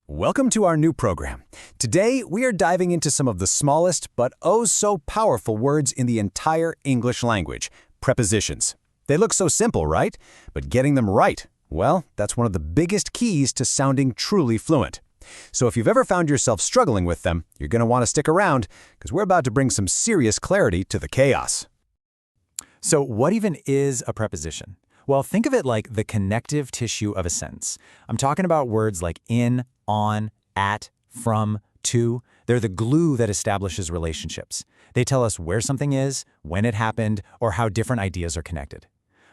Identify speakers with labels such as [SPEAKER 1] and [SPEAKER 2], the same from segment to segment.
[SPEAKER 1] Welcome to our new program. Today, we are diving into some of the smallest but oh so powerful words in the entire English language, prepositions. They look so simple, right? But getting them right, well, that's one of the biggest keys to sounding truly fluent. So if you've ever found yourself struggling with them, you're going to want to stick around because we're about to bring some serious clarity to the chaos.
[SPEAKER 2] So what even is a preposition? Well, think of it like the connective tissue of a sentence. I'm talking about words like in, on, at, from, to. They're the glue that establishes relationships. They tell us where something is, when it happened, or how different ideas are connected.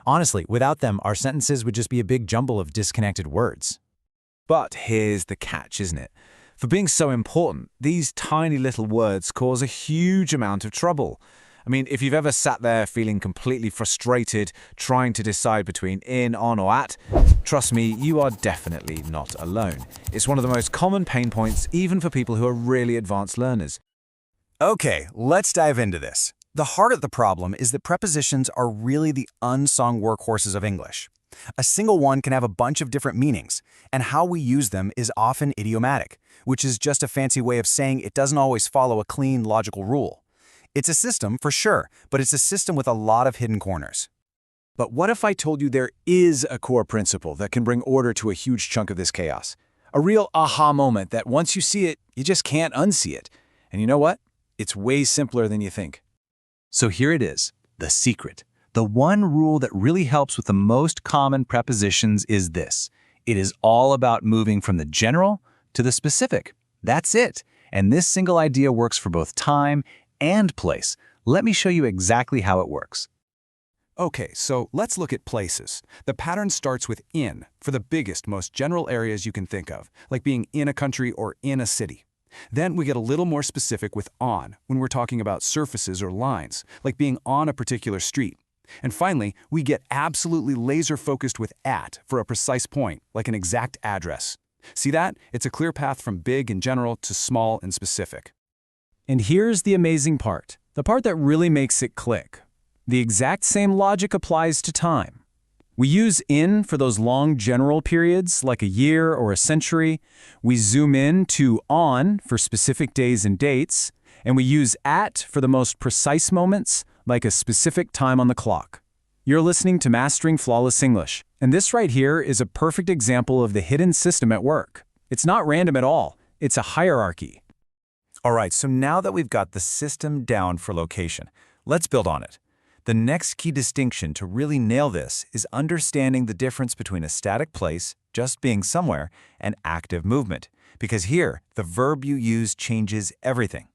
[SPEAKER 2] Honestly, without them, our sentences would just be a big jumble of disconnected words.
[SPEAKER 3] But here's the catch, isn't it? For being so important, these tiny little words cause a huge amount of trouble. I mean, if you've ever sat there feeling completely frustrated, trying to decide between in, on, or at, trust me, you are definitely not alone. It's one of the most common pain points, even for people who are really advanced learners.
[SPEAKER 1] Okay, let's dive into this. The heart of the problem is that prepositions are really the unsung workhorses of English. A single one can have a bunch of different meanings, and how we use them is often idiomatic, which is just a fancy way of saying it doesn't always follow a clean, logical rule. It's a system, for sure, but it's a system with a lot of hidden corners.
[SPEAKER 4] But what if I told you there is a core principle that can bring order to a huge chunk of this chaos? A real aha moment that once you see it, you just can't unsee it. And you know what? It's way simpler than you think.
[SPEAKER 5] So here it is, the secret. The one rule that really helps with the most common prepositions is this. It is all about moving from the general to the specific. That's it. And this single idea works for both time and place. Let me show you exactly how it works.
[SPEAKER 6] Okay, so let's look at places. The pattern starts with in for the biggest, most general areas you can think of, like being in a country or in a city. Then we get a little more specific with on when we're talking about surfaces or lines, like being on a particular street. And finally, we get absolutely laser-focused with at for a precise point, like an exact address. See that? It's a clear path from big and general to small and specific.
[SPEAKER 2] And here's the amazing part, the part that really makes it click. The exact same logic applies to time. We use in for those long general periods, like a year or a century. We zoom in to on for specific days and dates. And we use at for the most precise moments, like a specific time on the clock. You're listening to Mastering Flawless English, and this right here is a perfect example of the hidden system at work. It's not random at all. It's a hierarchy.
[SPEAKER 1] All right, so now that we've got the system down for location, let's build on it. The next key distinction to really nail this is understanding the difference between a static place, just being somewhere, and active movement, because here, the verb you use changes everything.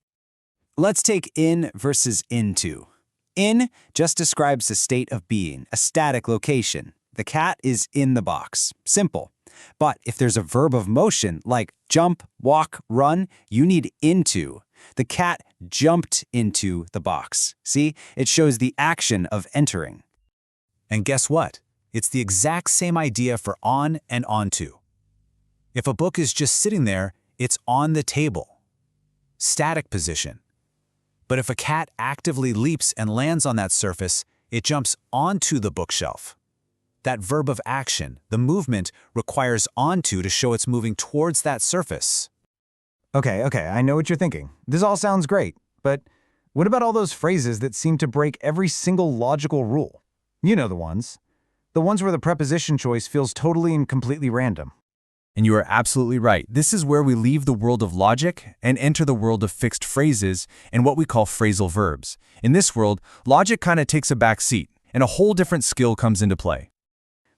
[SPEAKER 1] Let's take in versus into. In just describes a state of being, a static location. The cat is in the box. Simple. But if there's a verb of motion, like jump, walk, run, you need into. The cat jumped into the box. See? It shows the action of entering. And guess what? It's the exact same idea for on and onto. If a book is just sitting there, it's on the table. Static position. But if a cat actively leaps and lands on that surface, it jumps onto the bookshelf. That verb of action, the movement, requires onto to show it's moving towards that surface.
[SPEAKER 2] Okay, I know what you're thinking. This all sounds great, but what about all those phrases that seem to break every single logical rule? You know the ones. The ones where the preposition choice feels totally and completely random.
[SPEAKER 1] And you are absolutely right. This is where we leave the world of logic and enter the world of fixed phrases and what we call phrasal verbs. In this world, logic kind of takes a back seat, and a whole different skill comes into play.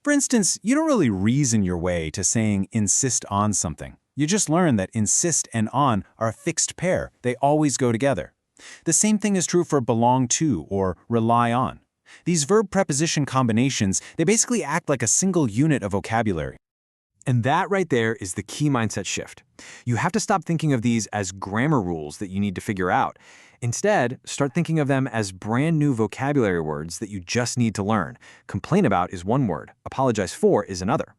[SPEAKER 1] For instance, you don't really reason your way to saying insist on something. You just learn that insist and on are a fixed pair. They always go together. The same thing is true for belong to or rely on. These verb-preposition combinations, they basically act like a single unit of vocabulary.
[SPEAKER 3] And that right there is the key mindset shift. You have to stop thinking of these as grammar rules that you need to figure out. Instead, start thinking of them as brand new vocabulary words that you just need to learn. Complain about is one word. Apologize for is another.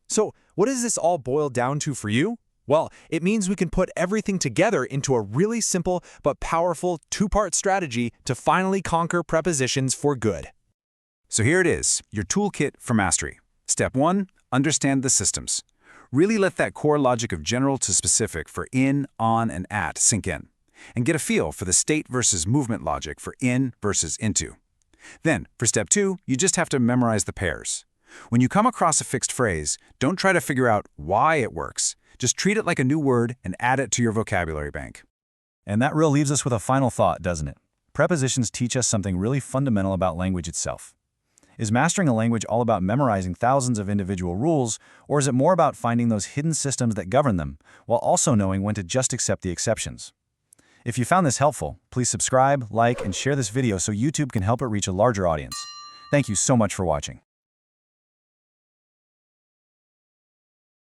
[SPEAKER 7] So, what does this all boil down to for you? Well, it means we can put everything together into a really simple but powerful two-part strategy to finally conquer prepositions for good.
[SPEAKER 1] So here it is, your toolkit for mastery. Step 1, understand the systems. Really let that core logic of general to specific for in, on, and at sink in, and get a feel for the state versus movement logic for in versus into. Then, for step 2, you just have to memorize the pairs. When you come across a fixed phrase, don't try to figure out why it works. Just treat it like a new word and add it to your vocabulary bank.
[SPEAKER 2] And that really leaves us with a final thought, doesn't it? Prepositions teach us something really fundamental about language itself. Is mastering a language all about memorizing thousands of individual rules, or is it more about finding those hidden systems that govern them, while also knowing when to just accept the exceptions? If you found this helpful, please subscribe, like, and share this video so YouTube can help it reach a larger audience. Thank you so much for watching.